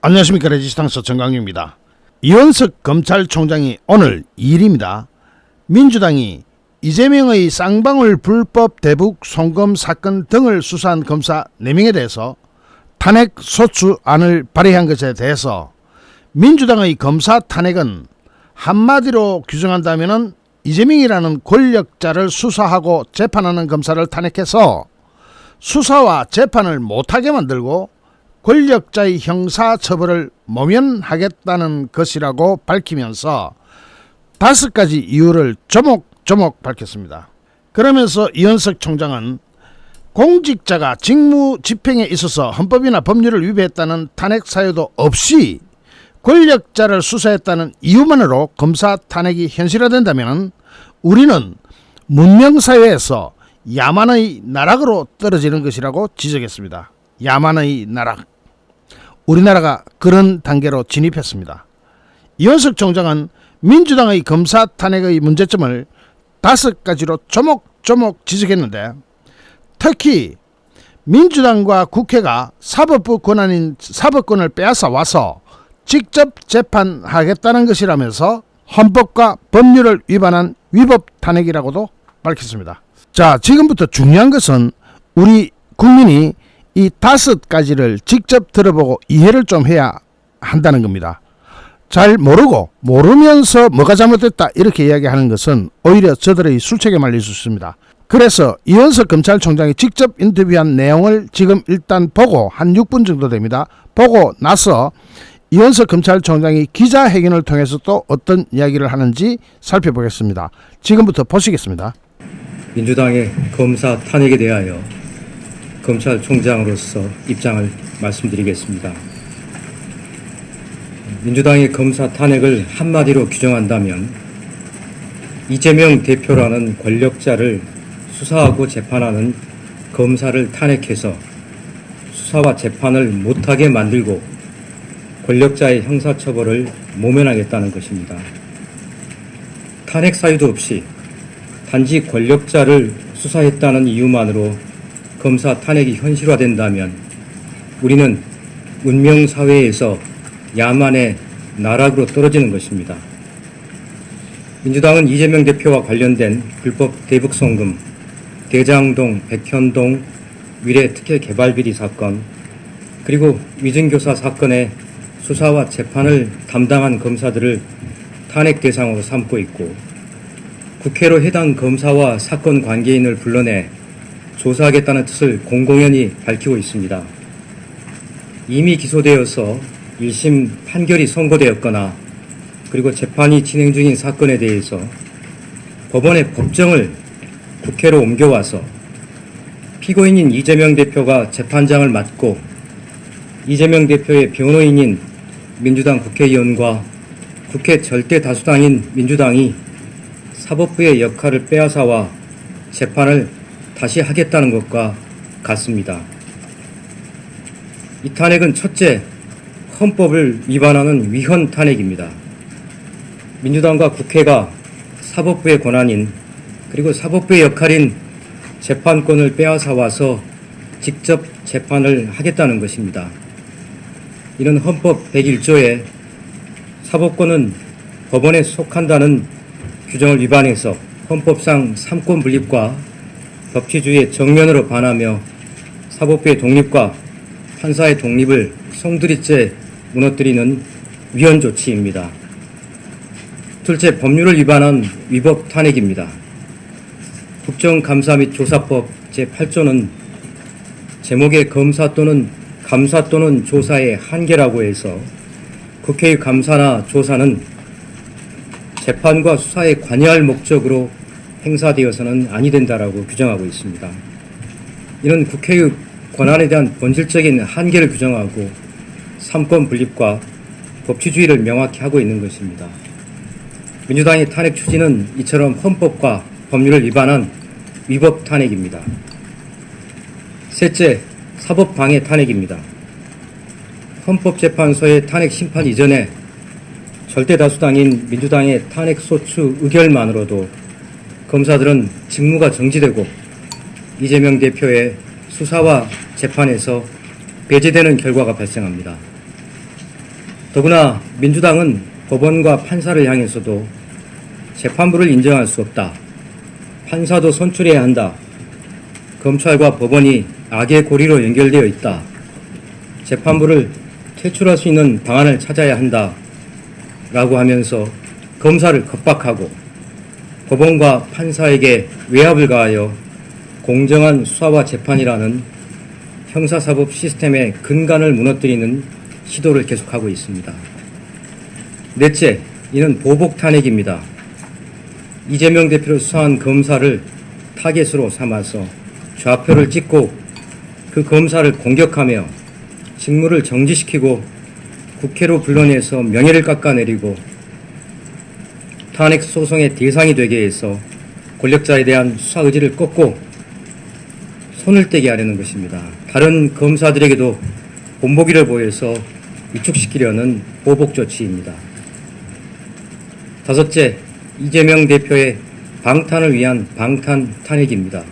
안녕하십니까. 레지스탕스 정강유입니다. 이원석 검찰총장이 오늘 2일입니다. 민주당이 이재명의 쌍방울 불법 대북 송금 사건 등을 수사한 검사 4명에 대해서 탄핵 소추안을 발의한 것에 대해서 민주당의 검사 탄핵은 한마디로 규정한다면 이재명이라는 권력자를 수사하고 재판하는 검사를 탄핵해서 수사와 재판을 못하게 만들고 권력자의 형사처벌을 모면하겠다는 것이라고 밝히면서 5가지 이유를 조목조목 밝혔습니다. 그러면서 이원석 총장은 공직자가 직무 집행에 있어서 헌법이나 법률을 위배했다는 탄핵 사유도 없이 권력자를 수사했다는 이유만으로 검사 탄핵이 현실화된다면 우리는 문명사회에서 야만의 나락으로 떨어지는 것이라고 지적했습니다. 야만의 나락. 우리나라가 그런 단계로 진입했습니다. 이원석 총장은 민주당의 검사 탄핵의 문제점을 5가지로 조목조목 지적했는데, 특히 민주당과 국회가 사법부 권한인 사법권을 빼앗아 와서 직접 재판하겠다는 것이라면서 헌법과 법률을 위반한 위법 탄핵이라고도 밝혔습니다. 자, 지금부터 중요한 것은 우리 국민이 이 5가지를 직접 들어보고 이해를 좀 해야 한다는 겁니다. 잘 모르면서 뭐가 잘못됐다 이렇게 이야기하는 것은 오히려 저들의 술책에 말릴 수 있습니다. 그래서 이원석 검찰총장이 직접 인터뷰한 내용을 지금 일단 보고 한 6분 정도 됩니다. 보고 나서 이원석 검찰총장이 기자회견을 통해서 또 어떤 이야기를 하는지 살펴보겠습니다. 지금부터 보시겠습니다. 민주당의 검사 탄핵에 대하여 검찰총장으로서 입장을 말씀드리겠습니다. 민주당의 검사 탄핵을 한마디로 규정한다면 이재명 대표라는 권력자를 수사하고 재판하는 검사를 탄핵해서 수사와 재판을 못하게 만들고 권력자의 형사처벌을 모면하겠다는 것입니다. 탄핵 사유도 없이 단지 권력자를 수사했다는 이유만으로 검사 탄핵이 현실화된다면 우리는 문명사회에서 야만의 나락으로 떨어지는 것입니다. 민주당은 이재명 대표와 관련된 불법 대북송금, 대장동, 백현동 미래특혜개발비리 사건, 그리고 위증교사 사건의 수사와 재판을 담당한 검사들을 탄핵 대상으로 삼고 있고, 국회로 해당 검사와 사건 관계인을 불러내 조사하겠다는 뜻을 공공연히 밝히고 있습니다. 이미 기소되어서 1심 판결이 선고되었거나 그리고 재판이 진행 중인 사건에 대해서 법원의 법정을 국회로 옮겨와서 피고인인 이재명 대표가 재판장을 맡고 이재명 대표의 변호인인 민주당 국회의원과 국회 절대 다수당인 민주당이 사법부의 역할을 빼앗아와 재판을 다시 하겠다는 것과 같습니다. 이 탄핵은 첫째, 헌법을 위반하는 위헌 탄핵입니다. 민주당과 국회가 사법부의 권한인 그리고 사법부의 역할인 재판권을 빼앗아 와서 직접 재판을 하겠다는 것입니다. 이는 헌법 101조에 사법권은 법원에 속한다는 규정을 위반해서 헌법상 삼권 분립과 법치주의에 정면으로 반하며 사법부의 독립과 판사의 독립을 송두리째 무너뜨리는 위헌 조치입니다. 둘째, 법률을 위반한 위법 탄핵입니다. 국정감사 및 조사법 제8조는 제목의 검사 또는 감사 또는 조사의 한계라고 해서 국회의 감사나 조사는 재판과 수사에 관여할 목적으로 행사되어서는 아니 된다라고 규정하고 있습니다. 이는 국회의 권한에 대한 본질적인 한계를 규정하고 삼권 분립과 법치주의를 명확히 하고 있는 것입니다. 민주당의 탄핵 추진은 이처럼 헌법과 법률을 위반한 위법 탄핵입니다. 셋째, 사법방해 탄핵입니다. 헌법재판소의 탄핵 심판 이전에 절대다수당인 민주당의 탄핵소추 의결만으로도 검사들은 직무가 정지되고 이재명 대표의 수사와 재판에서 배제되는 결과가 발생합니다. 더구나 민주당은 법원과 판사를 향해서도 재판부를 인정할 수 없다. 판사도 선출해야 한다. 검찰과 법원이 악의 고리로 연결되어 있다. 재판부를 퇴출할 수 있는 방안을 찾아야 한다. 라고 하면서 검사를 겁박하고 법원과 판사에게 외압을 가하여 공정한 수사와 재판이라는 형사사법 시스템의 근간을 무너뜨리는 시도를 계속하고 있습니다. 넷째, 이는 보복 탄핵입니다. 이재명 대표를 수사한 검사를 타겟으로 삼아서 좌표를 찍고 그 검사를 공격하며 직무를 정지시키고 국회로 불러내서 명예를 깎아내리고 탄핵 소송의 대상이 되게 해서 권력자에 대한 수사 의지를 꺾고 손을 떼게 하려는 것입니다. 다른 검사들에게도 본보기를 보여서 위축시키려는 보복 조치입니다. 다섯째, 이재명 대표의 방탄을 위한 방탄 탄핵입니다.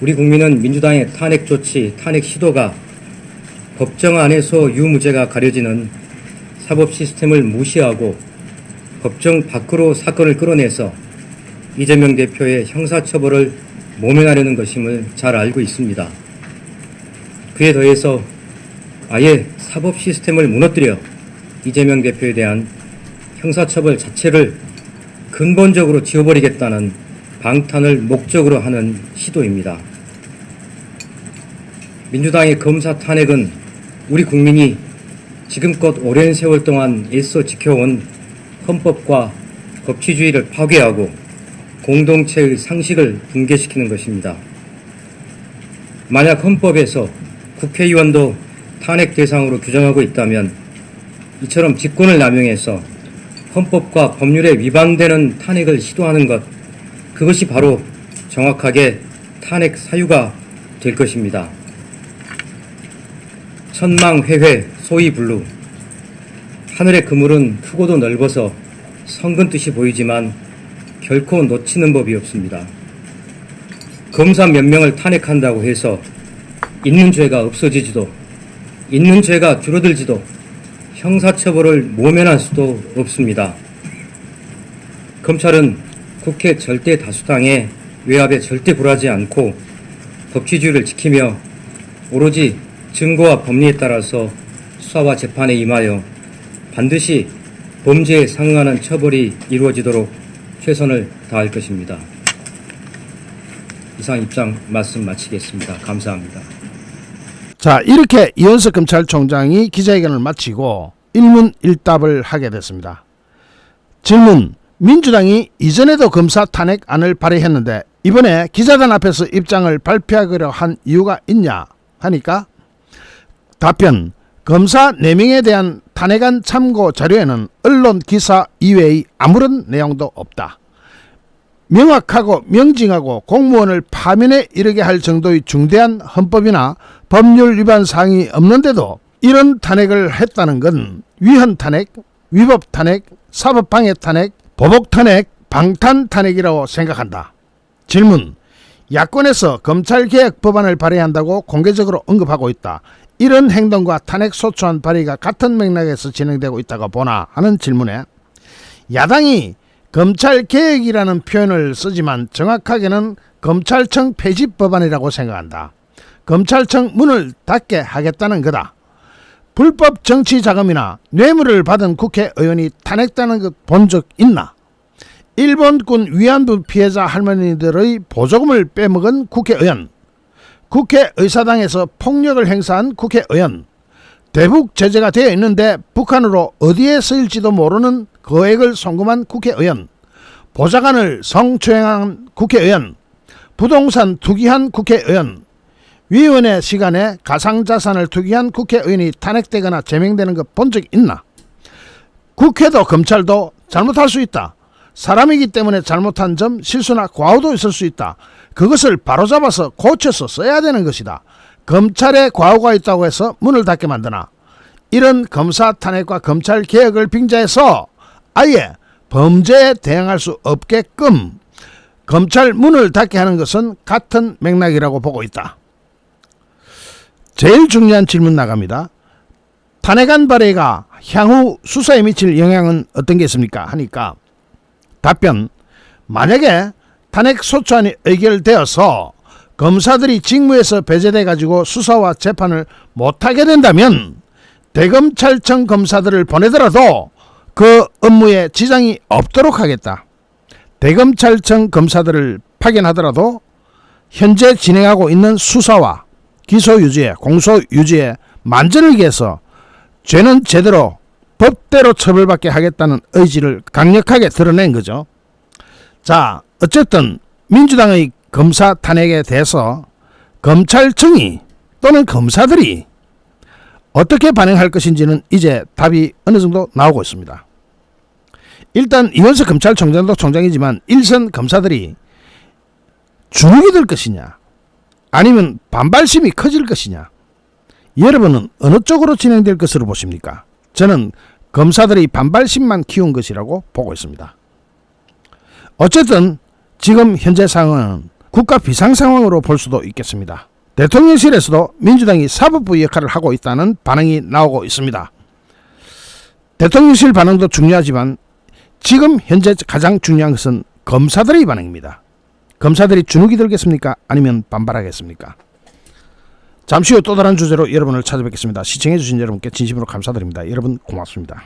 우리 국민은 민주당의 탄핵 조치, 탄핵 시도가 법정 안에서 유무죄가 가려지는 사법 시스템을 무시하고 법정 밖으로 사건을 끌어내서 이재명 대표의 형사처벌을 모면하려는 것임을 잘 알고 있습니다. 그에 더해서 아예 사법 시스템을 무너뜨려 이재명 대표에 대한 형사처벌 자체를 근본적으로 지워버리겠다는 방탄을 목적으로 하는 시도입니다. 민주당의 검사 탄핵은 우리 국민이 지금껏 오랜 세월 동안 애써 지켜온 헌법과 법치주의를 파괴하고 공동체의 상식을 붕괴시키는 것입니다. 만약 헌법에서 국회의원도 탄핵 대상으로 규정하고 있다면 이처럼 직권을 남용해서 헌법과 법률에 위반되는 탄핵을 시도하는 것, 그것이 바로 정확하게 탄핵 사유가 될 것입니다. 천망회회 소위 블루. 하늘의 그물은 크고도 넓어서 성근 뜻이 보이지만 결코 놓치는 법이 없습니다. 검사 몇 명을 탄핵한다고 해서 있는 죄가 없어지지도, 있는 죄가 줄어들지도, 형사처벌을 모면할 수도 없습니다. 검찰은 국회 절대 다수당의 외압에 절대 굴하지 않고 법치주의를 지키며 오로지 증거와 법리에 따라서 수사와 재판에 임하여 반드시 범죄에 상응하는 처벌이 이루어지도록 최선을 다할 것입니다. 이상 입장 말씀 마치겠습니다. 감사합니다. 자, 이렇게 이현석 검찰총장이 기자회견을 마치고 일문일답을 하게 됐습니다. 질문: 민주당이 이전에도 검사 탄핵안을 발의했는데 이번에 기자단 앞에서 입장을 발표하기로 한 이유가 있냐 하니까 답변: 검사 4명에 대한 탄핵안 참고 자료에는 언론 기사 이외의 아무런 내용도 없다. 명확하고 명징하고 공무원을 파면에 이르게 할 정도의 중대한 헌법이나 법률 위반 사항이 없는데도 이런 탄핵을 했다는 건 위헌 탄핵, 위법 탄핵, 사법방해 탄핵, 보복 탄핵, 방탄 탄핵이라고 생각한다. 질문: 야권에서 검찰개혁 법안을 발의한다고 공개적으로 언급하고 있다. 이런 행동과 탄핵 소추안 발의가 같은 맥락에서 진행되고 있다고 보나 하는 질문에 야당이 검찰개혁이라는 표현을 쓰지만 정확하게는 검찰청 폐지 법안이라고 생각한다. 검찰청 문을 닫게 하겠다는 거다. 불법 정치 자금이나 뇌물을 받은 국회의원이 탄핵되는 것 본 적 있나? 일본군 위안부 피해자 할머니들의 보조금을 빼먹은 국회의원, 국회의사당에서 폭력을 행사한 국회의원, 대북 제재가 되어 있는데 북한으로 어디에 쓰일지도 모르는 거액을 송금한 국회의원, 보좌관을 성추행한 국회의원, 부동산 투기한 국회의원, 위원회 시간에 가상자산을 투기한 국회의원이 탄핵되거나 제명되는 것 본 적 있나? 국회도 검찰도 잘못할 수 있다. 사람이기 때문에 잘못한 점, 실수나 과오도 있을 수 있다. 그것을 바로잡아서 고쳐서 써야 되는 것이다. 검찰에 과오가 있다고 해서 문을 닫게 만드나? 이런 검사 탄핵과 검찰 개혁을 빙자해서 아예 범죄에 대항할 수 없게끔 검찰 문을 닫게 하는 것은 같은 맥락이라고 보고 있다. 제일 중요한 질문 나갑니다. 탄핵안 발의가 향후 수사에 미칠 영향은 어떤 게 있습니까? 하니까 답변, 만약에 탄핵 소추안이 의결되어서 검사들이 직무에서 배제돼 가지고 수사와 재판을 못하게 된다면 대검찰청 검사들을 보내더라도 그 업무에 지장이 없도록 하겠다. 대검찰청 검사들을 파견하더라도 현재 진행하고 있는 수사와 기소 유지에 공소 유지에 만전을 기해서 죄는 제대로 법대로 처벌받게 하겠다는 의지를 강력하게 드러낸 거죠. 자, 어쨌든 민주당의 검사 탄핵에 대해서 검찰청이 또는 검사들이 어떻게 반응할 것인지는 이제 답이 어느 정도 나오고 있습니다. 일단 이원석 검찰총장도 총장이지만 일선 검사들이 주눅이 들 것이냐 아니면 반발심이 커질 것이냐, 여러분은 어느 쪽으로 진행될 것으로 보십니까? 저는 검사들이 반발심만 키운 것이라고 보고 있습니다. 어쨌든 지금 현재 상황은 국가 비상상황으로 볼 수도 있겠습니다. 대통령실에서도 민주당이 사법부 역할을 하고 있다는 반응이 나오고 있습니다. 대통령실 반응도 중요하지만 지금 현재 가장 중요한 것은 검사들의 반응입니다. 검사들이 주눅이 들겠습니까? 아니면 반발하겠습니까? 잠시 후 또 다른 주제로 여러분을 찾아뵙겠습니다. 시청해주신 여러분께 진심으로 감사드립니다. 여러분 고맙습니다.